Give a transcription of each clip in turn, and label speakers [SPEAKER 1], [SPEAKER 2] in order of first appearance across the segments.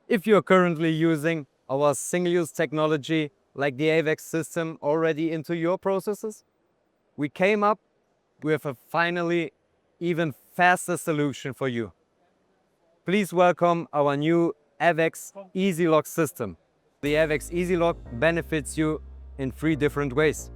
[SPEAKER 1] If you're currently using our single-use technology like the AVAX system already into your processes, we came up with a finally even faster solution for you. Please welcome our new AVAX Easylock system. The AVAX Easylock benefits you in 3 different ways.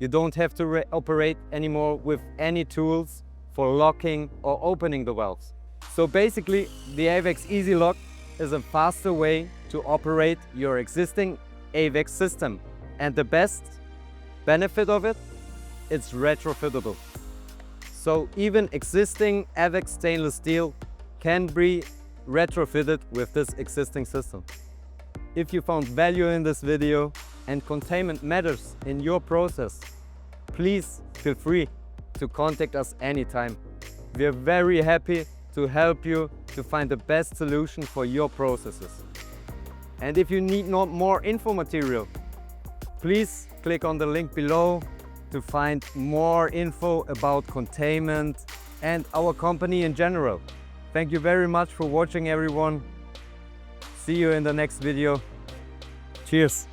[SPEAKER 1] You don't have to operate anymore with any tools for locking or opening the valves. So basically, the AVAX Easylock is a faster way to operate your existing AVAX system. And the best benefit of it, it's retrofittable. So even existing AVAX stainless steel can be retrofitted with this existing system. If you found value in this video and containment matters in your process, please feel free to contact us anytime. We are very happy to help you to find the best solution for your processes. And if you need more info material, please click on the link below to find more info about containment and our company in general. Thank you very much for watching, everyone. See you in the next video. Cheers.